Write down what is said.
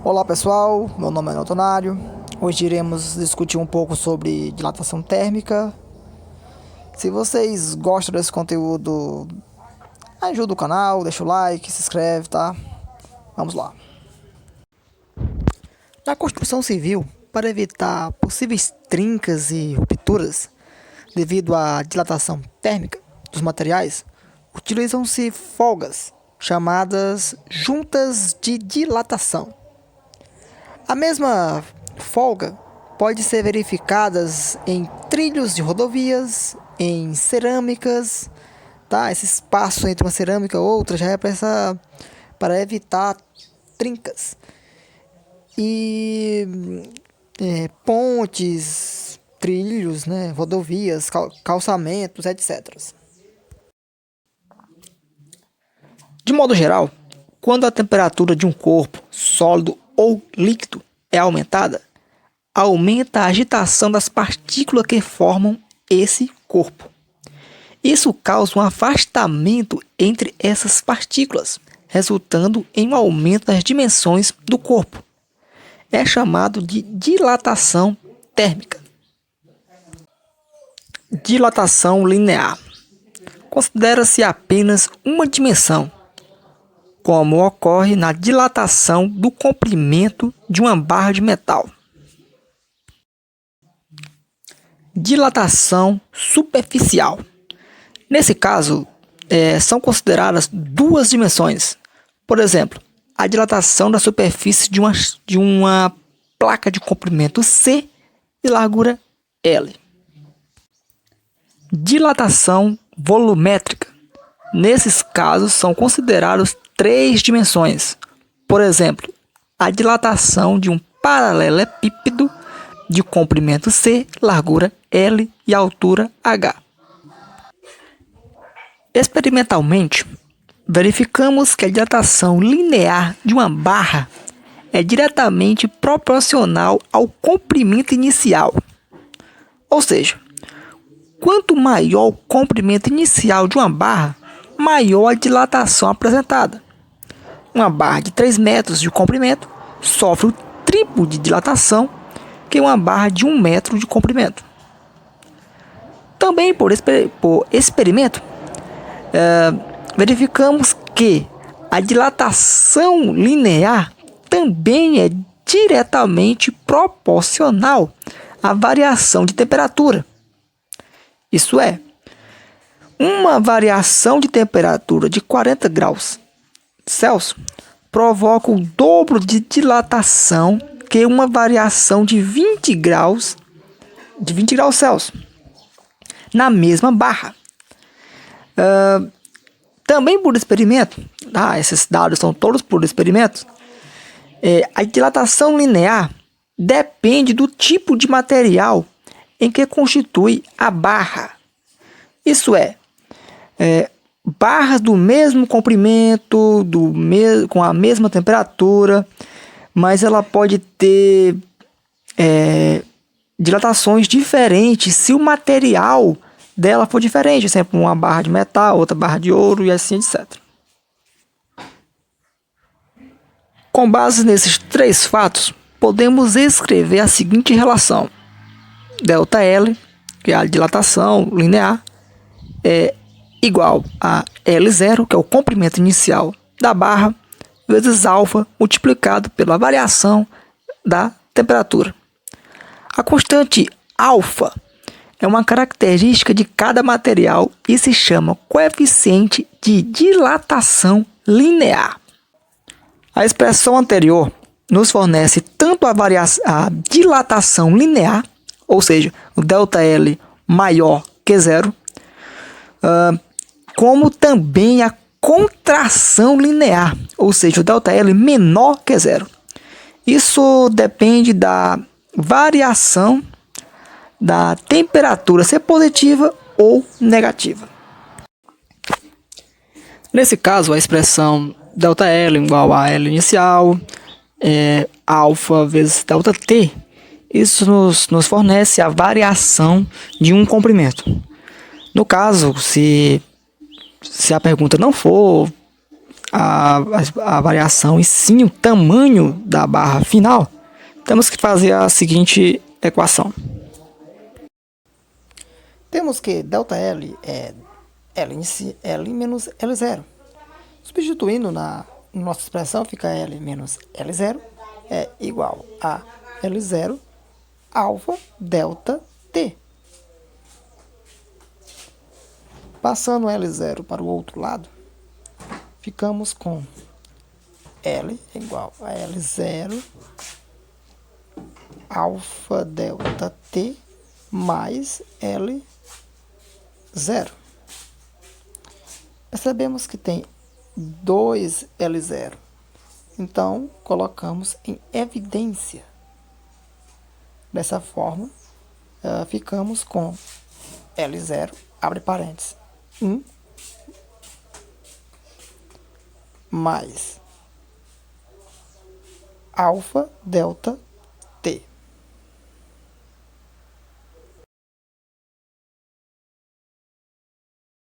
Olá pessoal, meu nome é Notonário. Hoje iremos discutir um pouco sobre dilatação térmica. Se vocês gostam desse conteúdo, ajuda o canal, deixa o like, se inscreve, tá? Vamos lá. Na construção civil, para evitar possíveis trincas e rupturas devido à dilatação térmica dos materiais, utilizam-se folgas chamadas juntas de dilatação. A mesma folga pode ser verificada em trilhos de rodovias, em cerâmicas, tá? Esse espaço entre uma cerâmica e outra já é para evitar trincas. E pontes, trilhos, né? Rodovias, calçamentos, etc. De modo geral, quando a temperatura de um corpo sólido ou líquido é aumentada, aumenta a agitação das partículas que formam esse corpo. Isso causa um afastamento entre essas partículas, resultando em um aumento das dimensões do corpo. É chamado de dilatação térmica. Dilatação linear. Considera-se apenas uma dimensão, como ocorre na dilatação do comprimento de uma barra de metal. Dilatação superficial. Nesse caso, são consideradas duas dimensões. Por exemplo, a dilatação da superfície de uma placa de comprimento C e largura L. Dilatação volumétrica. Nesses casos, são considerados três dimensões. Por exemplo, a dilatação de um paralelepípedo de comprimento C, largura L e altura H. Experimentalmente, verificamos que a dilatação linear de uma barra é diretamente proporcional ao comprimento inicial. Ou seja, quanto maior o comprimento inicial de uma barra, maior a dilatação apresentada. Uma barra de 3 metros de comprimento sofre o triplo de dilatação que uma barra de 1 metro de comprimento. Também por experimento, verificamos que a dilatação linear também é diretamente proporcional à variação de temperatura. Isso é, uma variação de temperatura de 40 graus Celsius provoca o dobro de dilatação que uma variação de 20 graus Celsius na mesma barra. Também por experimento, esses dados são todos por experimento, a dilatação linear depende do tipo de material em que constitui a barra. Isso é, barras do mesmo comprimento, com a mesma temperatura, mas ela pode ter dilatações diferentes se o material dela for diferente. Por exemplo, uma barra de metal, outra barra de ouro e assim, etc. Com base nesses três fatos, podemos escrever a seguinte relação. ΔL, que é a dilatação linear, é igual a L0, que é o comprimento inicial da barra, vezes alfa multiplicado pela variação da temperatura. A constante alfa é uma característica de cada material e se chama coeficiente de dilatação linear. A expressão anterior nos fornece tanto a dilatação linear, ou seja, o ΔL maior que zero, como também a contração linear, ou seja, o ΔL menor que zero. Isso depende da variação da temperatura ser positiva ou negativa. Nesse caso, a expressão ΔL igual a L inicial, alfa vezes ΔT, isso nos fornece a variação de um comprimento. No caso, se a pergunta não for a variação e sim o tamanho da barra final, temos que fazer a seguinte equação. Temos que ΔL é L menos L0. Substituindo na nossa expressão, fica L menos L0 é igual a L0 alfa delta T. Passando L0 para o outro lado, ficamos com L igual a L0 alfa delta T mais L0. Percebemos que tem 2 L0. Então, colocamos em evidência. Dessa forma, ficamos com L0, abre parênteses, 1 mais alfa delta